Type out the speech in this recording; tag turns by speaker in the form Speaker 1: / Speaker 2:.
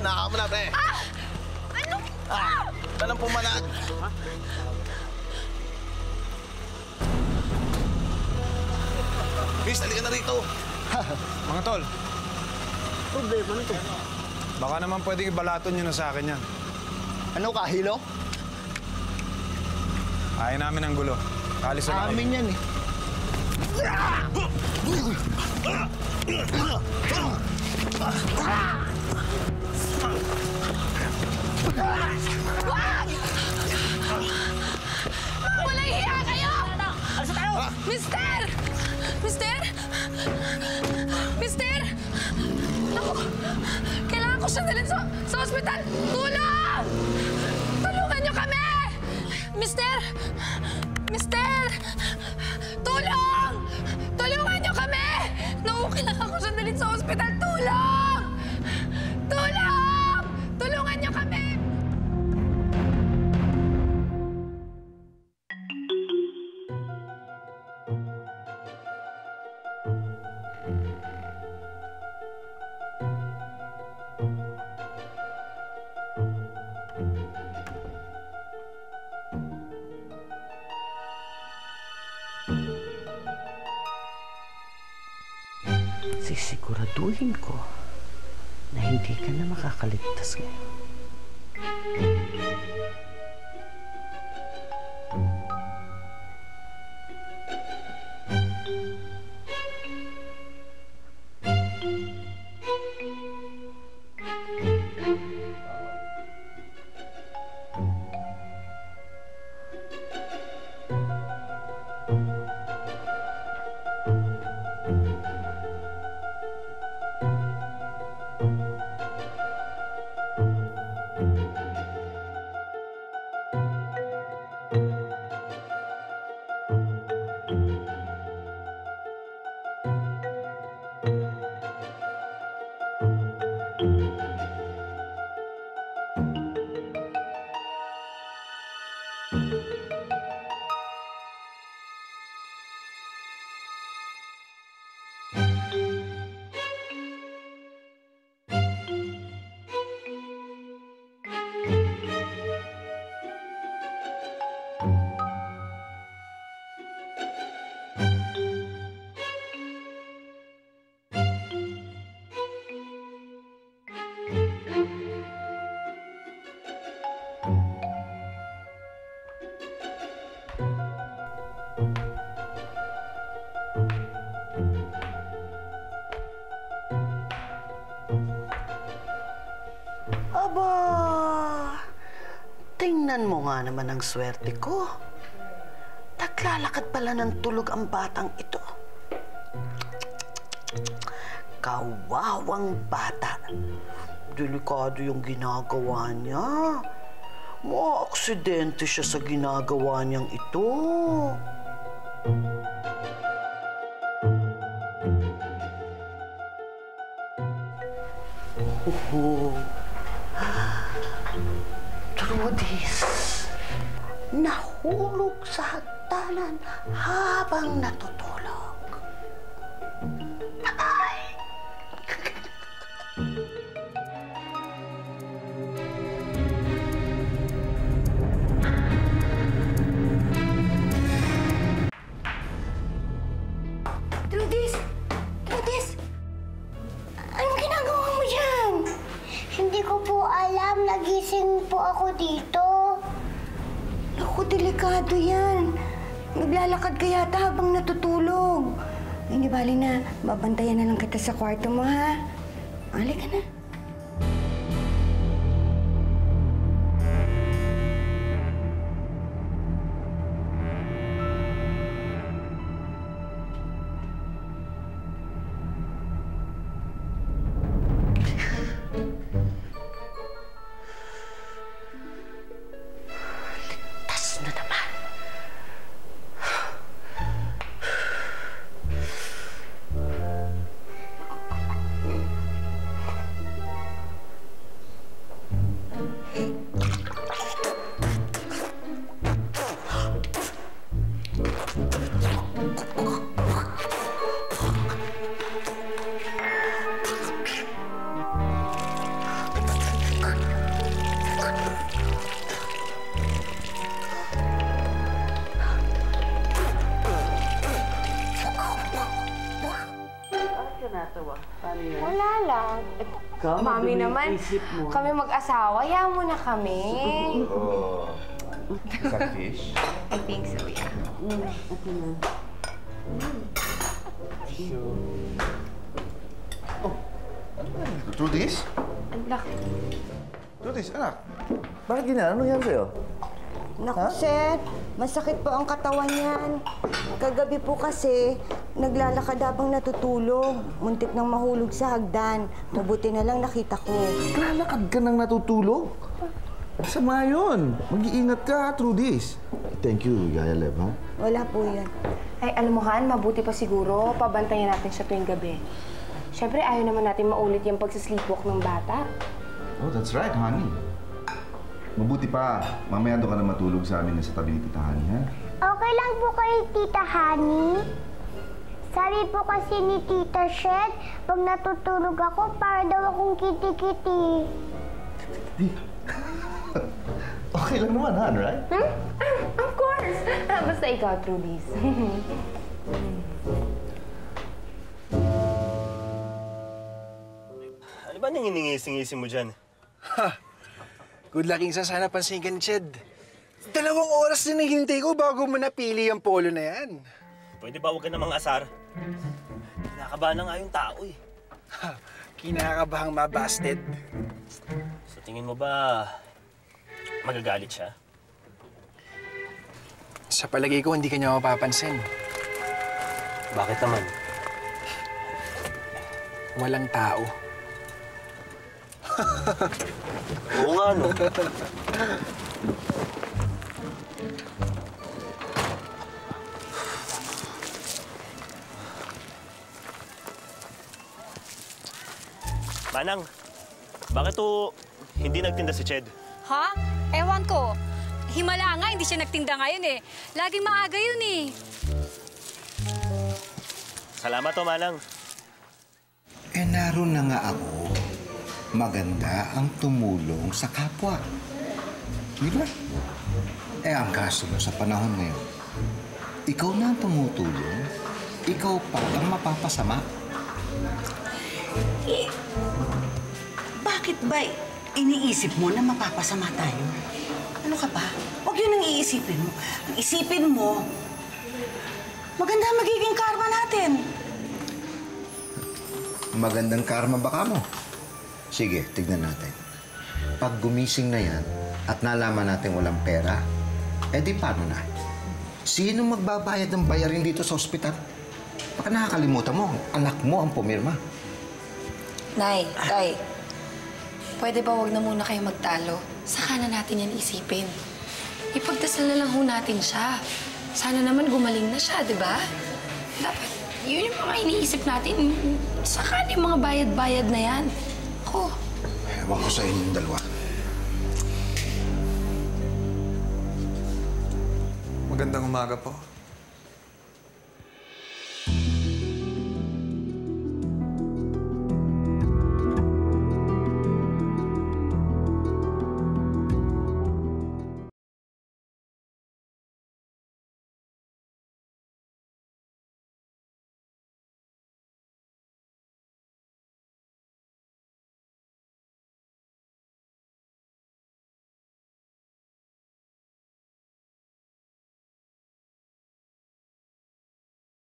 Speaker 1: Pumanahan mo na, pre.
Speaker 2: Ano?
Speaker 1: Anong pumanag? Ha? Miss, halika na rito.
Speaker 3: Mga tol,
Speaker 4: Problema nito.
Speaker 3: baka naman pwedeng ibalaton nyo na sa akin yan.
Speaker 4: Ano ka, Hilo?
Speaker 3: Ayaw namin ang gulo. Kalis na
Speaker 4: Amin yan eh.
Speaker 2: Wag! Walang hiya kayo!
Speaker 4: Alis na tayo!
Speaker 2: Mister! Mister! Mister! Naku! Kailangan ko siya dalhin sa ospital! Tulong! Tulungan niyo kami! Mister! Mister! Tulong! Tulungan niyo kami! Naku, kailangan ko siya dalhin sa ospital! Tulong! Tulong! Tulungan niyo kami!
Speaker 5: Sisiguraduhin ko na hindi ka na makakaligtas ngayon. Aba, tingnan mo nga naman ang swerte ko. Naglalakad pala ng tulog ang batang ito. Kawawang bata. Delikado yung ginagawa niya. Maaksidente siya sa ginagawa niyang ito. Through this, nahulog sa hagdanan habang natutulog. Ay!
Speaker 6: Trudis! Trudis! Anong ginagawa mo dyan? Hindi ko po alam. Nagising po ako dito.
Speaker 7: Naku, delikado yan. Naglalakad ka yata habang natutulog. Hindi bali na, babantayan na lang kita sa kwarto mo, ha? Halika na.
Speaker 5: ka natawa? Paano yun?
Speaker 8: Wala lang. Mami naman, kami mag-asawa, yaman mo na kami.
Speaker 1: Oh. Is that fish?
Speaker 8: I think so, yeah.
Speaker 5: Ito na.
Speaker 1: Trudis?
Speaker 8: Ang laki.
Speaker 1: Trudis, anak. Bakit ganyan? Ano yan sa'yo?
Speaker 7: Naku, Seth, masakit po ang katawan niyan. Kagabi po kasi, naglalakad habang natutulog. Muntik nang mahulog sa hagdan. Mabuti na lang nakita ko.
Speaker 1: Naglalakad ka nang natutulog? Masama yun. Mag-iingat ka, Trudis. Thank you, Gaya Lev, ha?
Speaker 7: Wala po yan.
Speaker 8: Ay, alam mo, Han, mabuti pa siguro, pabantayan natin siya tuwing gabi. Siyempre, ayaw naman natin maulit yung pagsasleepwalk ng bata.
Speaker 1: Oh, that's right, honey. Mabuti pa, mamaya doon ka na matulog sa amin sa tabi ni Tita Honey, ha?
Speaker 6: Okay lang po kayo, Tita Honey. Sabi po kasi ni Tita Shed, pag natutulog ako, para daw akong kiti-kiti.
Speaker 1: Okay lang naman, Han, right?
Speaker 8: Of course! Basta ikaw, Trudis.
Speaker 9: Ano ba nang iningisi-ngisi mo dyan?
Speaker 10: Good luck, Insa. Sana pansin ka ni Ched. 2 oras din ang hintay ko bago mo napili ang polo na yan.
Speaker 9: Pwede ba huwag ka namang asar? Kinakabahan na nga yung tao eh.
Speaker 10: Kinakabahang mabasted.
Speaker 9: Sa tingin mo ba, magagalit siya?
Speaker 10: Sa palagay ko, hindi ka niya mapapansin.
Speaker 9: Bakit naman?
Speaker 10: Walang tao.
Speaker 9: Oo nga, no? Manang, bakit to hindi nagtinda si Ched?
Speaker 2: Ha? Ewan ko. Himala nga, hindi siya nagtinda ngayon eh. Laging maaga yun eh.
Speaker 9: Salamat to, Manang.
Speaker 11: Eh, naroon na nga ako. Maganda ang tumulong sa kapwa. Di ba? Eh, ang kaso mo sa panahon ngayon, ikaw na ang tumutulong, ikaw pa ang mapapasama.
Speaker 5: Eh, bakit ba iniisip mo na mapapasama tayo? Ano ka ba? Huwag yun ang iisipin mo. Ang isipin mo, maganda ang magiging karma natin.
Speaker 11: Magandang karma baka mo. Sige, tignan natin. Pag gumising na yan at nalaman natin walang pera, eh di paano na? Sino magbabayad ng bayarin dito sa ospital? Baka nakakalimutan mo, anak mo ang pumirma.
Speaker 2: Nay, Tay, pwede ba wag na muna kayo magtalo? Saka na natin yan isipin. Ipagdasal na lang ho natin siya. Sana naman gumaling na siya, di ba? Dapat, yun yung mga iniisip natin. Saka yung mga bayad-bayad na yan. Ako.
Speaker 11: Ewan ko sa inyong dalawa.
Speaker 3: Magandang umaga po.